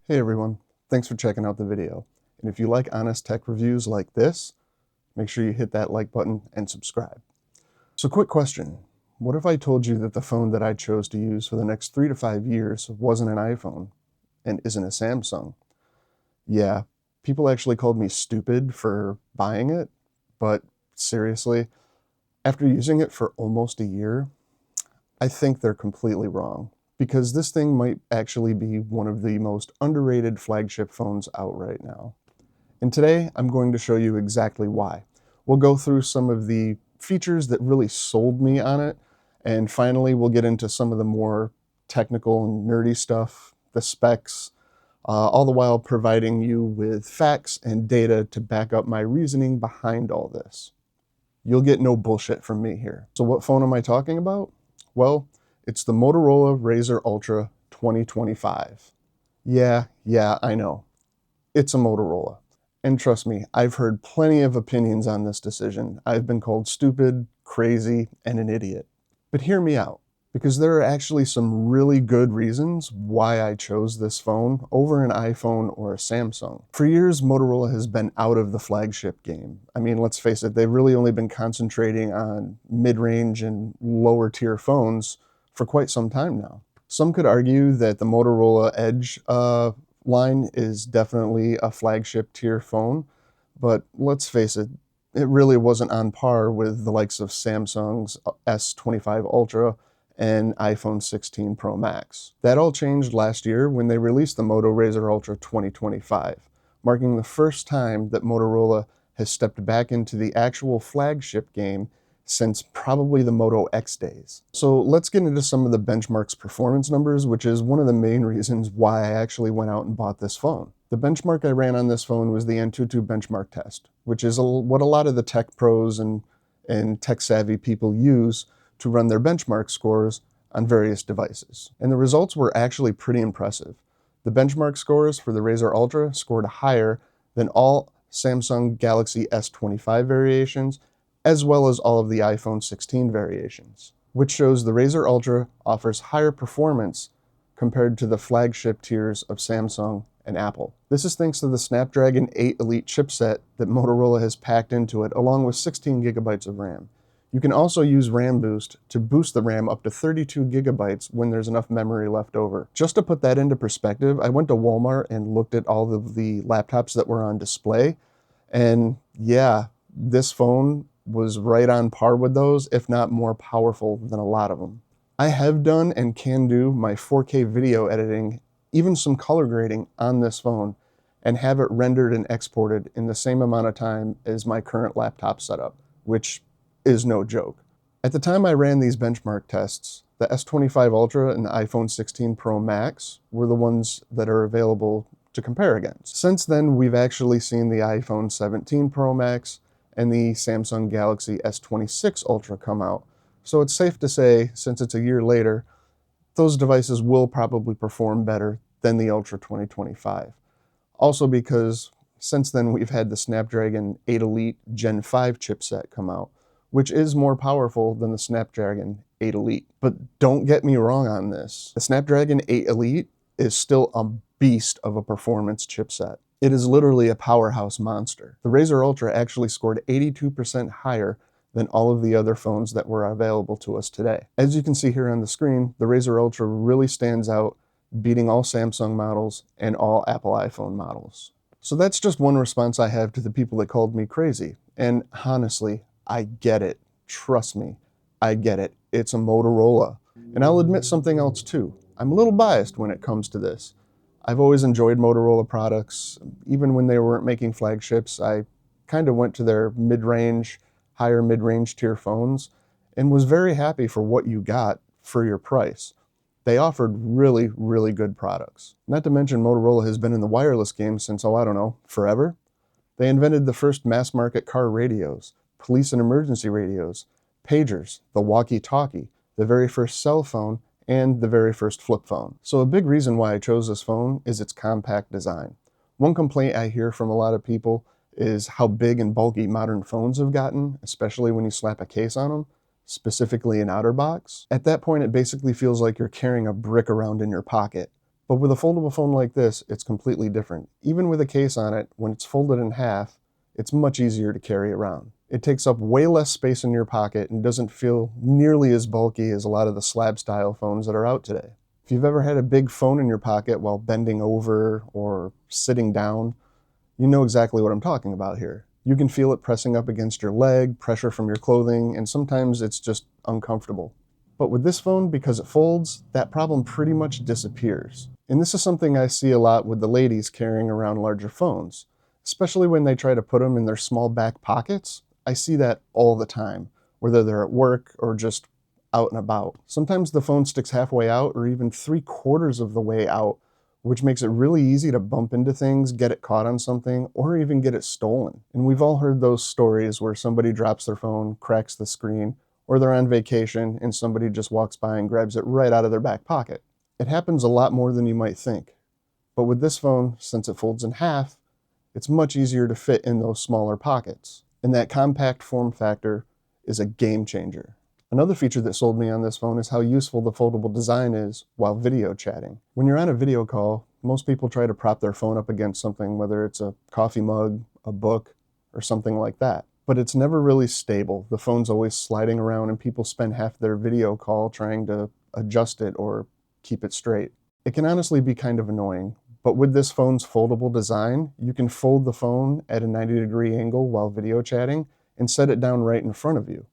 Hey everyone, thanks for checking out the video. And if you like honest tech reviews like this, make sure you hit that like button and subscribe. So quick question, what if I told you that the phone that I chose to use for the next 3 to 5 years wasn't an iPhone and isn't a Samsung? Yeah, people actually called me stupid for buying it, but seriously, after using it for almost a year, I think they're completely wrong, because this thing might actually be one of the most underrated flagship phones out right now. And today I'm going to show you exactly why. We'll go through some of the features that really sold me on it, and finally we'll get into some of the more technical and nerdy stuff, the specs, all the while providing you with facts and data to back up my reasoning behind all this. You'll get no bullshit from me here. So what phone am I talking about? Well, it's the Motorola Razr Ultra 2025. Yeah, I know. It's a Motorola. And trust me, I've heard plenty of opinions on this decision. I've been called stupid, crazy, and an idiot. But hear me out, because there are actually some really good reasons why I chose this phone over an iPhone or a Samsung. For years, Motorola has been out of the flagship game. I mean, let's face it, they've really only been concentrating on mid-range and lower tier phones for quite some time now. Some could argue that the Motorola Edge line is definitely a flagship tier phone, but let's face it, it really wasn't on par with the likes of Samsung's S25 Ultra and iPhone 16 Pro Max. That all changed last year when they released the Moto Razr Ultra 2025, marking the first time that Motorola has stepped back into the actual flagship game since probably the Moto X days. So let's get into some of the benchmark's performance numbers, which is one of the main reasons why I actually went out and bought this phone. The benchmark I ran on this phone was the Antutu benchmark test, which is what a lot of the tech pros and tech-savvy people use to run their benchmark scores on various devices. And the results were actually pretty impressive. The benchmark scores for the Razr Ultra scored higher than all Samsung Galaxy S25 variations, as well as all of the iPhone 16 variations, which shows the Razr Ultra offers higher performance compared to the flagship tiers of Samsung and Apple. This is thanks to the Snapdragon 8 Elite chipset that Motorola has packed into it, along with 16 gigabytes of RAM. You can also use RAM Boost to boost the RAM up to 32 gigabytes when there's enough memory left over. Just to put that into perspective, I went to Walmart and looked at all of the laptops that were on display, and yeah, this phone was right on par with those, if not more powerful than a lot of them. I have done and can do my 4K video editing, even some color grading on this phone, and have it rendered and exported in the same amount of time as my current laptop setup, which is no joke. At the time I ran these benchmark tests, the S25 Ultra and the iPhone 16 Pro Max were the ones that are available to compare against. Since then, we've actually seen the iPhone 17 Pro Max and the Samsung Galaxy S26 Ultra come out. So it's safe to say, since it's a year later, those devices will probably perform better than the Ultra 2025. Also because since then we've had the Snapdragon 8 Elite Gen 5 chipset come out, which is more powerful than the Snapdragon 8 Elite. But don't get me wrong on this. The Snapdragon 8 Elite is still a beast of a performance chipset. It is literally a powerhouse monster. The Razr Ultra actually scored 82% higher than all of the other phones that were available to us today. As you can see here on the screen, the Razr Ultra really stands out, beating all Samsung models and all Apple iPhone models. So that's just one response I have to the people that called me crazy. And honestly, I get it. Trust me, I get it. It's a Motorola. And I'll admit something else too. I'm a little biased when it comes to this. I've always enjoyed Motorola products. Even when they weren't making flagships, I kind of went to their mid-range, higher mid-range tier phones and was very happy for what you got for your price. They offered really, really good products. Not to mention Motorola has been in the wireless game since, oh, I don't know, forever. They invented the first mass-market car radios, police and emergency radios, pagers, the walkie-talkie, the very first cell phone, and the very first flip phone. So a big reason why I chose this phone is its compact design. One complaint I hear from a lot of people is how big and bulky modern phones have gotten, especially when you slap a case on them, specifically an OtterBox. At that point, it basically feels like you're carrying a brick around in your pocket. But with a foldable phone like this, it's completely different. Even with a case on it, when it's folded in half, it's much easier to carry around. It takes up way less space in your pocket and doesn't feel nearly as bulky as a lot of the slab-style phones that are out today. If you've ever had a big phone in your pocket while bending over or sitting down, you know exactly what I'm talking about here. You can feel it pressing up against your leg, pressure from your clothing, and sometimes it's just uncomfortable. But with this phone, because it folds, that problem pretty much disappears. And this is something I see a lot with the ladies carrying around larger phones, especially when they try to put them in their small back pockets. I see that all the time, whether they're at work or just out and about. Sometimes the phone sticks halfway out or even 3/4 of the way out, which makes it really easy to bump into things, get it caught on something, or even get it stolen. And we've all heard those stories where somebody drops their phone, cracks the screen, or they're on vacation and somebody just walks by and grabs it right out of their back pocket. It happens a lot more than you might think. But with this phone, since it folds in half, it's much easier to fit in those smaller pockets. And that compact form factor is a game changer. Another feature that sold me on this phone is how useful the foldable design is while video chatting. When you're on a video call, most people try to prop their phone up against something, whether it's a coffee mug, a book, or something like that. But it's never really stable. The phone's always sliding around and people spend half their video call trying to adjust it or keep it straight. It can honestly be kind of annoying. But with this phone's foldable design, you can fold the phone at a 90-degree angle while video chatting and set it down right in front of you.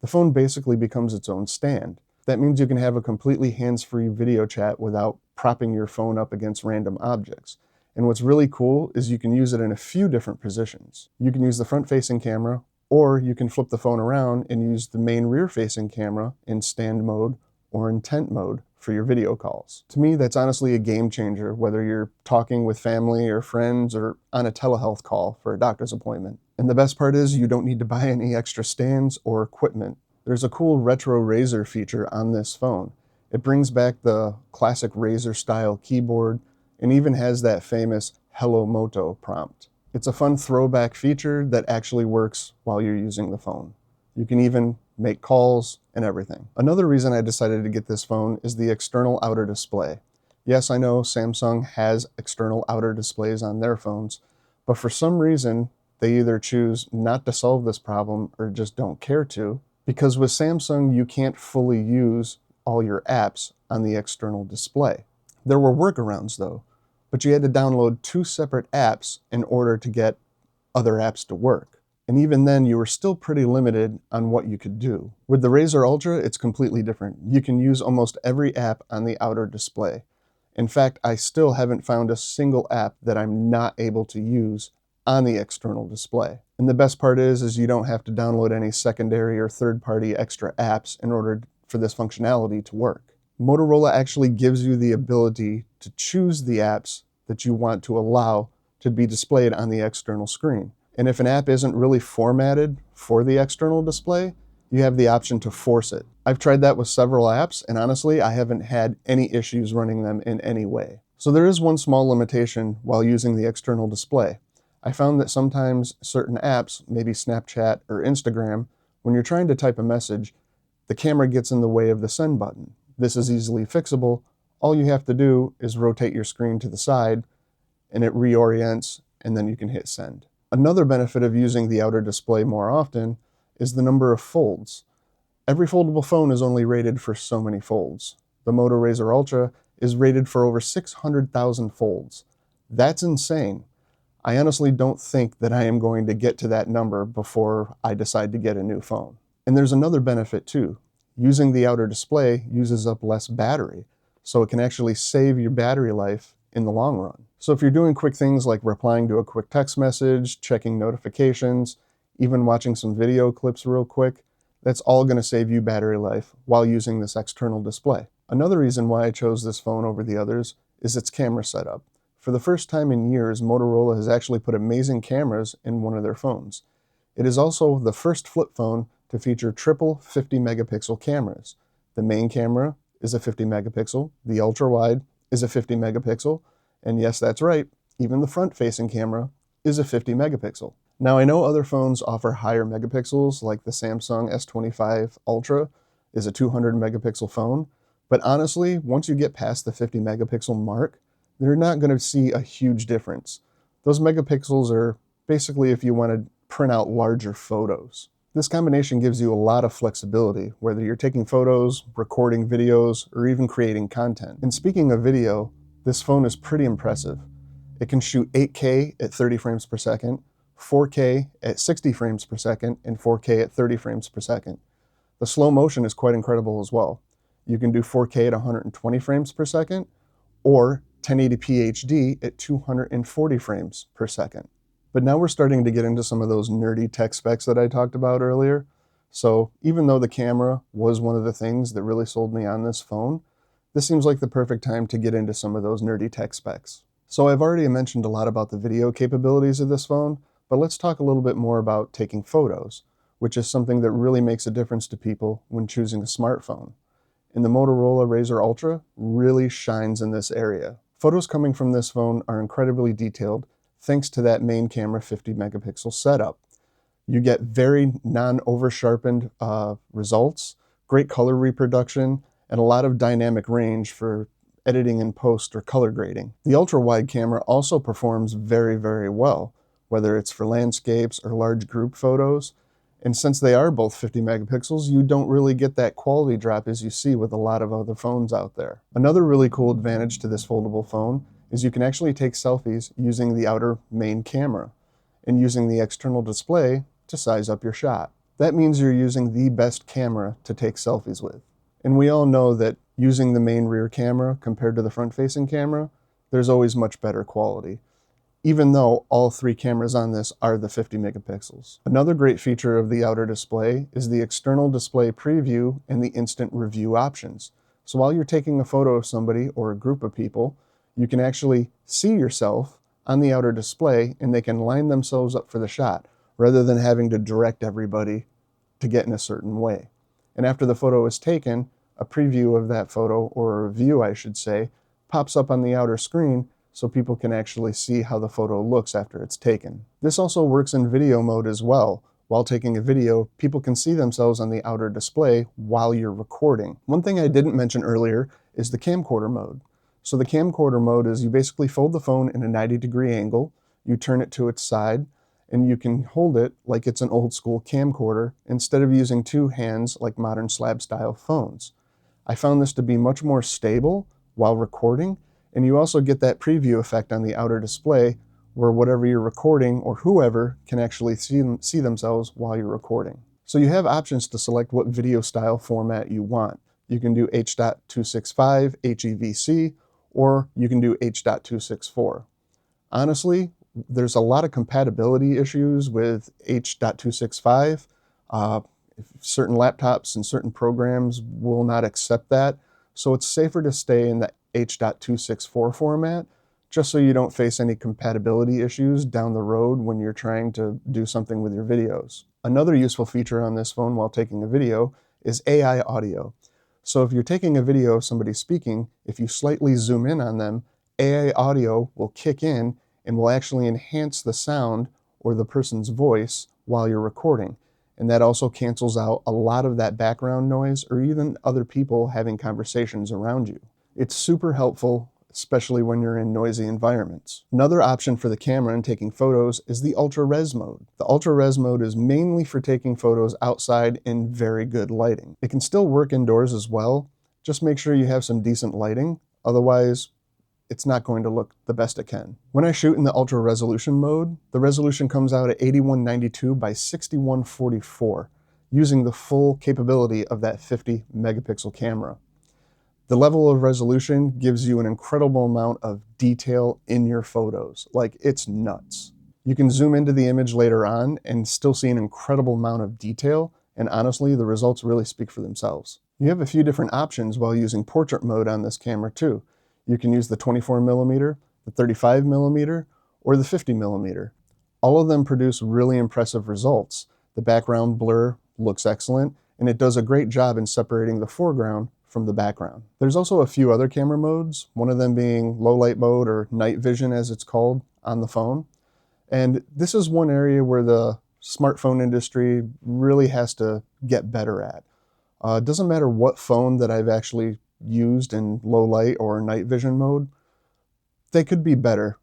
The phone basically becomes its own stand. That means you can have a completely hands-free video chat without propping your phone up against random objects. And what's really cool is you can use it in a few different positions. You can use the front-facing camera, or you can flip the phone around and use the main rear-facing camera in stand mode or in tent mode for your video calls. To me, that's honestly a game changer, whether you're talking with family or friends or on a telehealth call for a doctor's appointment. And the best part is you don't need to buy any extra stands or equipment. There's a cool retro Razr feature on this phone. It brings back the classic Razr style keyboard and even has that famous Hello Moto prompt. It's a fun throwback feature that actually works while you're using the phone. You can even make calls and everything. Another reason I decided to get this phone is the external outer display. Yes, I know Samsung has external outer displays on their phones, but for some reason, they either choose not to solve this problem or just don't care to, because with Samsung, you can't fully use all your apps on the external display. There were workarounds though, but you had to download 2 separate apps in order to get other apps to work. And even then, you were still pretty limited on what you could do. With the Razr Ultra, it's completely different. You can use almost every app on the outer display. In fact, I still haven't found a single app that I'm not able to use on the external display. And the best part is you don't have to download any secondary or third-party extra apps in order for this functionality to work. Motorola actually gives you the ability to choose the apps that you want to allow to be displayed on the external screen. And if an app isn't really formatted for the external display, you have the option to force it. I've tried that with several apps, and honestly, I haven't had any issues running them in any way. So there is one small limitation while using the external display. I found that sometimes certain apps, maybe Snapchat or Instagram, when you're trying to type a message, the camera gets in the way of the send button. This is easily fixable. All you have to do is rotate your screen to the side, and it reorients, and then you can hit send. Another benefit of using the outer display more often is the number of folds. Every foldable phone is only rated for so many folds. The Moto Razr Ultra is rated for over 600,000 folds. That's insane. I honestly don't think that I am going to get to that number before I decide to get a new phone. And there's another benefit too. Using the outer display uses up less battery, so it can actually save your battery life in the long run. So if you're doing quick things like replying to a quick text message, checking notifications, even watching some video clips real quick, that's all going to save you battery life while using this external display. Another reason why I chose this phone over the others is its camera setup. For the first time in years, Motorola has actually put amazing cameras in one of their phones. It is also the first flip phone to feature triple 50 megapixel cameras. The main camera is a 50 megapixel, the ultra wide is a 50 megapixel, and yes, that's right, even the front-facing camera is a 50 megapixel. Now I know other phones offer higher megapixels, like the Samsung S25 Ultra is a 200 megapixel phone, but honestly, once you get past the 50 megapixel mark, they're not going to see a huge difference. Those megapixels are basically if you want to print out larger photos. This combination gives you a lot of flexibility, whether you're taking photos, recording videos, or even creating content. And speaking of video, this phone is pretty impressive. It can shoot 8K at 30 frames per second, 4K at 60 frames per second, and 4K at 30 frames per second. The slow motion is quite incredible as well. You can do 4K at 120 frames per second, or 1080p HD at 240 frames per second. But now we're starting to get into some of those nerdy tech specs that I talked about earlier. So even though the camera was one of the things that really sold me on this phone, this seems like the perfect time to get into some of those nerdy tech specs. So I've already mentioned a lot about the video capabilities of this phone, but let's talk a little bit more about taking photos, which is something that really makes a difference to people when choosing a smartphone. And the Motorola Razr Ultra really shines in this area. Photos coming from this phone are incredibly detailed thanks to that main camera 50 megapixel setup. You get very non-over-sharpened results, great color reproduction, and a lot of dynamic range for editing in post or color grading. The ultra-wide camera also performs very, very well, whether it's for landscapes or large group photos. And since they are both 50 megapixels, you don't really get that quality drop as you see with a lot of other phones out there. Another really cool advantage to this foldable phone is you can actually take selfies using the outer main camera and using the external display to size up your shot. That means you're using the best camera to take selfies with. And we all know that using the main rear camera compared to the front-facing camera, there's always much better quality, even though all three cameras on this are the 50 megapixels. Another great feature of the outer display is the external display preview and the instant review options. So while you're taking a photo of somebody or a group of people, you can actually see yourself on the outer display and they can line themselves up for the shot rather than having to direct everybody to get in a certain way. And after the photo is taken, a preview of that photo, or a review I should say, pops up on the outer screen so people can actually see how the photo looks after it's taken. This also works in video mode as well. While taking a video, people can see themselves on the outer display while you're recording. One thing I didn't mention earlier is the camcorder mode. So the camcorder mode is you basically fold the phone in a 90-degree angle, you turn it to its side, and you can hold it like it's an old school camcorder instead of using two hands like modern slab style phones. I found this to be much more stable while recording, and you also get that preview effect on the outer display where whatever you're recording or whoever can actually see themselves while you're recording. So you have options to select what video style format you want. You can do H.265, HEVC, or you can do H.264. Honestly, there's a lot of compatibility issues with H.265. Certain laptops and certain programs will not accept that, so it's safer to stay in the H.264 format, just so you don't face any compatibility issues down the road when you're trying to do something with your videos. Another useful feature on this phone while taking a video is AI audio. So if you're taking a video of somebody speaking, if you slightly zoom in on them, AI audio will kick in and will actually enhance the sound or the person's voice while you're recording. And that also cancels out a lot of that background noise or even other people having conversations around you. It's super helpful, especially when you're in noisy environments. Another option for the camera in taking photos is the Ultra Res mode. The Ultra Res mode is mainly for taking photos outside in very good lighting. It can still work indoors as well, just make sure you have some decent lighting, otherwise it's not going to look the best it can. When I shoot in the ultra resolution mode, the resolution comes out at 8192 by 6144, using the full capability of that 50 megapixel camera. The level of resolution gives you an incredible amount of detail in your photos. Like, it's nuts. You can zoom into the image later on and still see an incredible amount of detail, and honestly, the results really speak for themselves. You have a few different options while using portrait mode on this camera too. You can use the 24mm, the 35mm, or the 50mm. All of them produce really impressive results. The background blur looks excellent, and it does a great job in separating the foreground from the background. There's also a few other camera modes, one of them being low light mode or night vision as it's called on the phone. And this is one area where the smartphone industry really has to get better at. It doesn't matter what phone that I've actually used in low light or night vision mode, They could be better.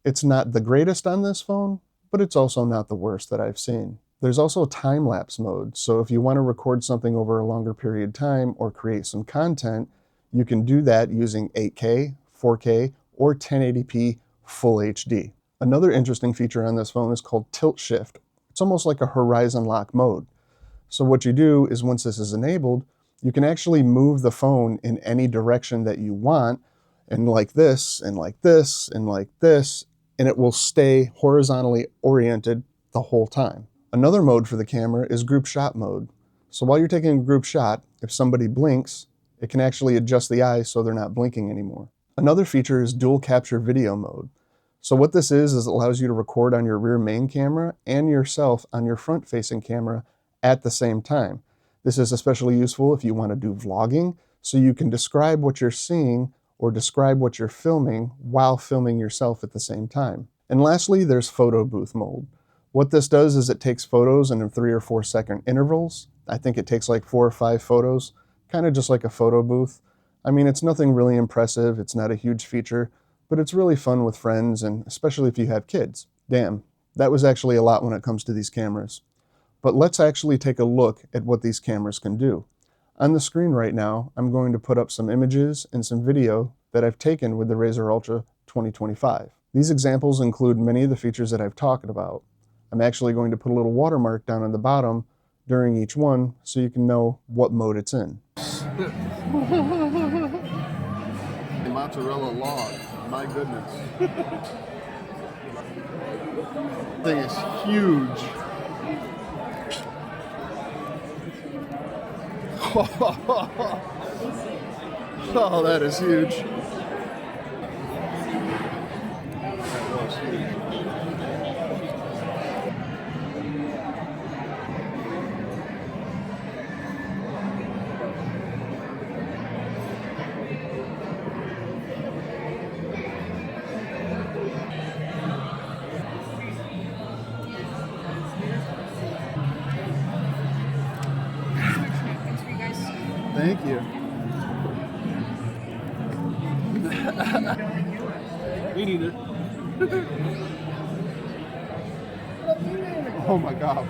It's not the greatest on this phone, but it's also not the worst that I've seen. There's also time-lapse mode, so if you want to record something over a longer period of time or create some content, you can do that using 8K, 4K, or 1080p Full HD. Another interesting feature on this phone is called tilt shift. It's almost like a horizon lock mode. So what you do is once this is enabled, you can actually move the phone in any direction that you want, and like this, and like this, and like this, and it will stay horizontally oriented the whole time. Another mode for the camera is group shot mode. So while you're taking a group shot, if somebody blinks, it can actually adjust the eyes so they're not blinking anymore. Another feature is dual capture video mode. So what this is it allows you to record on your rear main camera and yourself on your front facing camera at the same time. This is especially useful if you want to do vlogging, so you can describe what you're seeing or describe what you're filming while filming yourself at the same time. And lastly, there's photo booth mode. What this does is it takes photos in 3 or 4 second intervals. I think it takes like 4 or 5 photos, kind of just like a photo booth. I mean, it's nothing really impressive, it's not a huge feature, but it's really fun with friends, and especially if you have kids. Damn, that was actually a lot when it comes to these cameras. But let's actually take a look at what these cameras can do. On the screen right now, I'm going to put up some images and some video that I've taken with the Razr Ultra 2025. These examples include many of the features that I've talked about. I'm actually going to put a little watermark down on the bottom during each one so you can know what mode it's in. Mozzarella log, my goodness. Thing is huge. Oh, that is huge. Thank you. Me neither. Oh my God.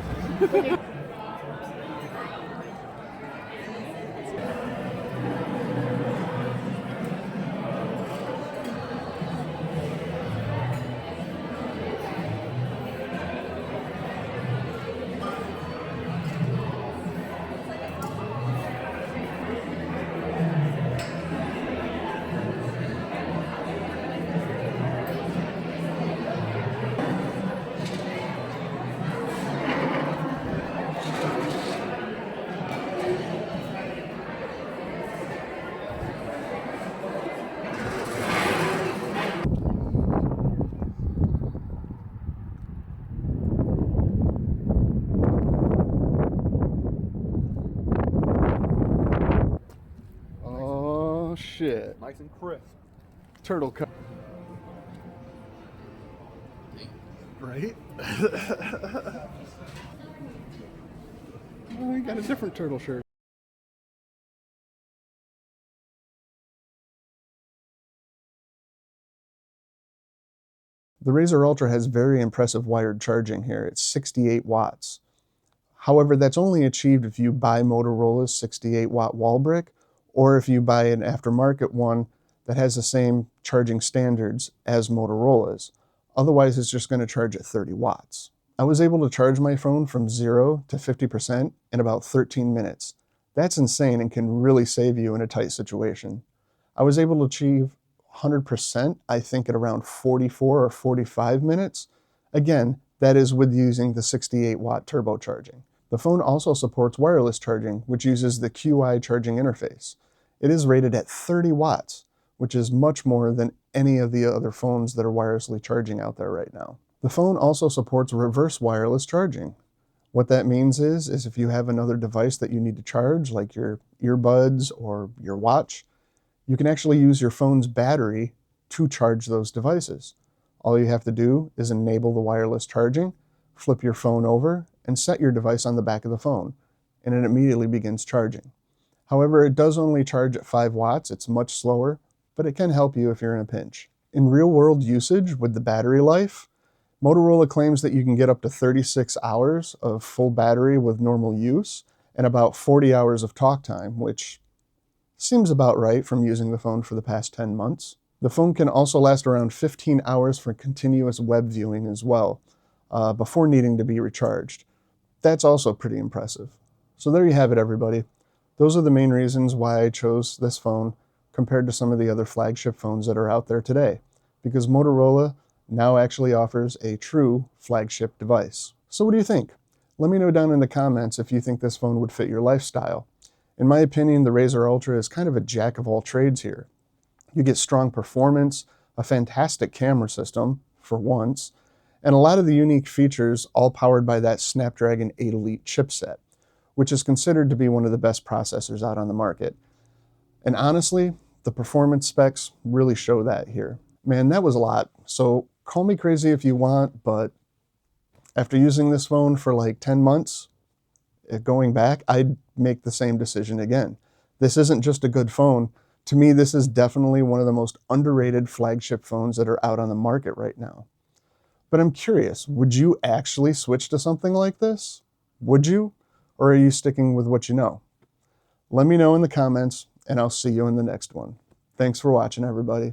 Oh shit. Nice and crisp. Turtle cut. Right? Oh, you got a different turtle shirt. The Razr Ultra has very impressive wired charging here. It's 68 watts. However, that's only achieved if you buy Motorola's 68 watt wall brick, or if you buy an aftermarket one that has the same charging standards as Motorola's. Otherwise, it's just going to charge at 30 watts. I was able to charge my phone from 0 to 50% in about 13 minutes. That's insane and can really save you in a tight situation. I was able to achieve 100%, I think, at around 44 or 45 minutes. Again, that is with using the 68 watt turbocharging. The phone also supports wireless charging, which uses the QI charging interface. It is rated at 30 watts, which is much more than any of the other phones that are wirelessly charging out there right now. The phone also supports reverse wireless charging. What that means is if you have another device that you need to charge, like your earbuds or your watch, you can actually use your phone's battery to charge those devices. All you have to do is enable the wireless charging, flip your phone over, and set your device on the back of the phone, and it immediately begins charging. However, it does only charge at 5 watts. It's much slower, but it can help you if you're in a pinch. In real-world usage with the battery life, Motorola claims that you can get up to 36 hours of full battery with normal use and about 40 hours of talk time, which seems about right from using the phone for the past 10 months. The phone can also last around 15 hours for continuous web viewing as well, before needing to be recharged. That's also pretty impressive. So there you have it, everybody. Those are the main reasons why I chose this phone compared to some of the other flagship phones that are out there today, because Motorola now actually offers a true flagship device. So what do you think? Let me know down in the comments if you think this phone would fit your lifestyle. In my opinion, the Razr Ultra is kind of a jack of all trades here. You get strong performance, a fantastic camera system, for once, and a lot of the unique features all powered by that Snapdragon 8 Elite chipset, which is considered to be one of the best processors out on the market. And honestly, the performance specs really show that here. Man, that was a lot. So call me crazy if you want, but after using this phone for like 10 months, going back, I'd make the same decision again. This isn't just a good phone. To me, this is definitely one of the most underrated flagship phones that are out on the market right now. But I'm curious, would you actually switch to something like this? Would you? Or are you sticking with what you know? Let me know in the comments, and I'll see you in the next one. Thanks for watching, everybody.